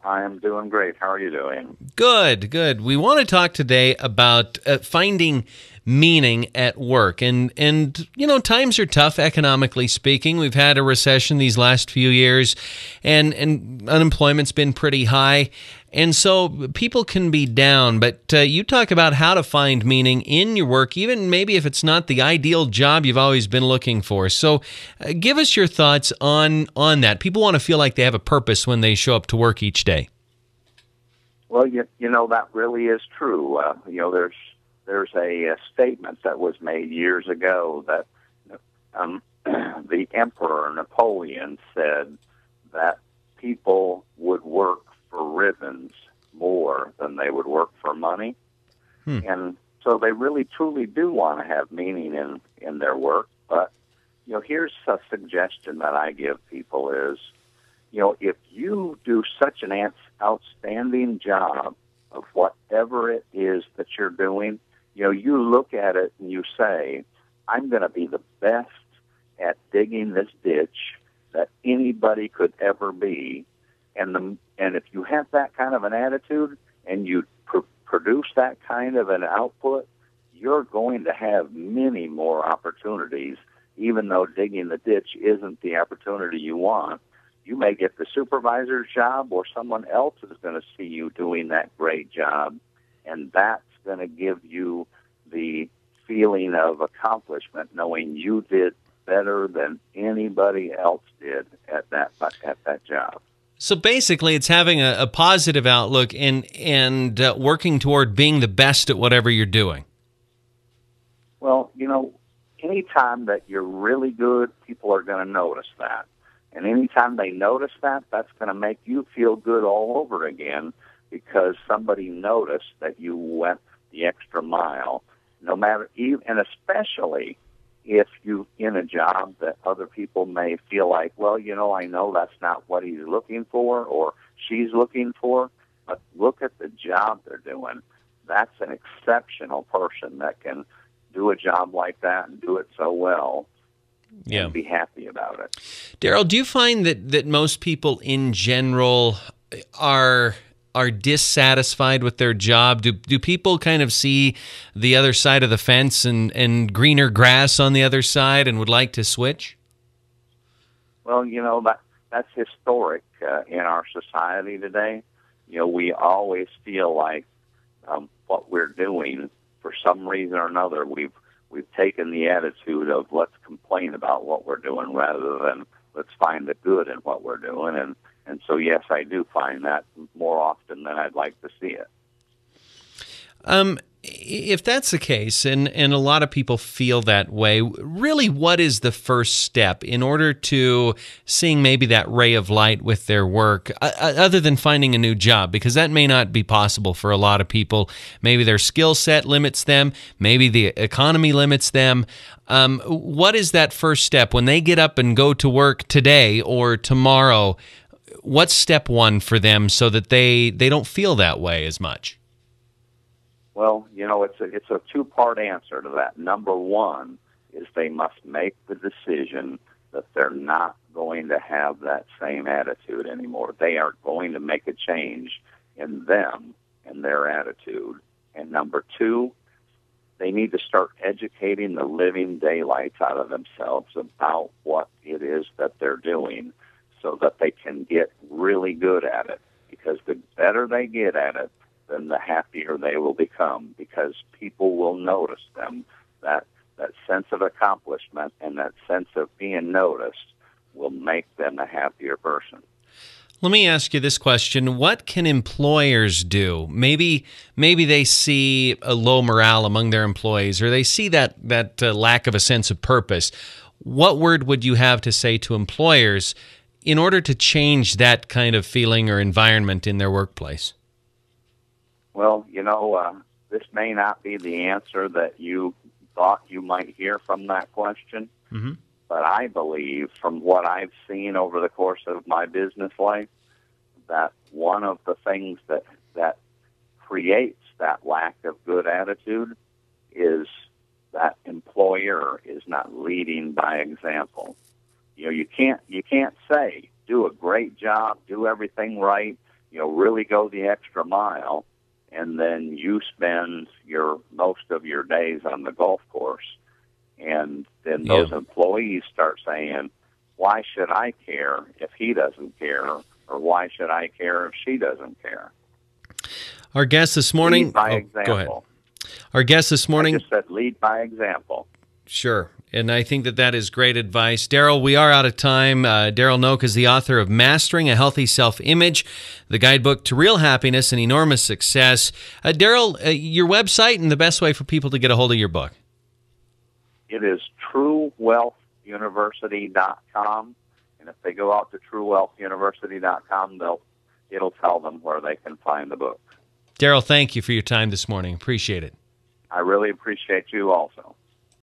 I am doing great. How are you doing? Good, good. We want to talk today about finding meaning at work. And times are tough economically speaking. We've had a recession these last few years, and unemployment's been pretty high. And so people can be down, but you talk about how to find meaning in your work, even maybe if it's not the ideal job you've always been looking for. So give us your thoughts on that. People want to feel like they have a purpose when they show up to work each day. Well, that really is true. There's a statement that was made years ago that the Emperor Napoleon said that people would work for ribbons more than they would work for money. And so they really, truly do want to have meaning in their work. But, here's a suggestion that I give people is, if you do such an outstanding job of whatever it is that you're doing, you look at it and you say, I'm going to be the best at digging this ditch that anybody could ever be. And if you have that kind of an attitude and you produce that kind of an output, you're going to have many more opportunities, even though digging the ditch isn't the opportunity you want. You may get the supervisor's job, or someone else is going to see you doing that great job, and that's going to give you the feeling of accomplishment, knowing you did better than anybody else did at that job. So basically, it's having a positive outlook and working toward being the best at whatever you're doing. Well, anytime that you're really good, people are going to notice that. And anytime they notice that, that's going to make you feel good all over again, because somebody noticed that you went the extra mile, and especially if you in a job that other people may feel like, well, I know that's not what he's looking for or she's looking for, but look at the job they're doing. That's an exceptional person that can do a job like that and do it so well. Yeah. And be happy about it. Darrell, do you find that most people in general are dissatisfied with their job? Do people kind of see the other side of the fence and greener grass on the other side and would like to switch? Well, that's historic in our society today. We always feel like what we're doing, for some reason or another, we've taken the attitude of let's complain about what we're doing rather than let's find the good in what we're doing. And so, yes, I do find that more often than I'd like to see it. If that's the case, and a lot of people feel that way, really what is the first step in order to seeing maybe that ray of light with their work, other than finding a new job? Because that may not be possible for a lot of people. Maybe their skill set limits them. Maybe the economy limits them. What is that first step when they get up and go to work today or tomorrow? What's step one for them so that they don't feel that way as much? Well, it's a two-part answer to that. Number one is they must make the decision that they're not going to have that same attitude anymore. They are going to make a change in them and their attitude. And number two, they need to start educating the living daylights out of themselves about what it is that they're doing so that they can get really good at it. Because the better they get at it, then the happier they will become, because people will notice them. That sense of accomplishment and that sense of being noticed will make them a happier person. Let me ask you this question. What can employers do? Maybe they see a low morale among their employees, or they see that lack of a sense of purpose. What word would you have to say to employers in order to change that kind of feeling or environment in their workplace? Well, this may not be the answer that you thought you might hear from that question, but I believe from what I've seen over the course of my business life that one of the things that creates that lack of good attitude is that employer is not leading by example. You can't say do a great job, do everything right, really go the extra mile, and then you spend most of your days on the golf course, and then those employees start saying, why should I care if he doesn't care, or why should I care if she doesn't care? Our guest this morning... Lead by example. Go ahead. Our guest this morning... I just said lead by example. Sure. And I think that is great advice. Darrell, we are out of time. Darrell Knoch is the author of Mastering a Healthy Self-Image, the guidebook to real happiness and enormous success. Darrell, your website and the best way for people to get a hold of your book. It is truewealthuniversity.com. And if they go out to truewealthuniversity.com, it'll tell them where they can find the book. Darrell, thank you for your time this morning. Appreciate it. I really appreciate you also.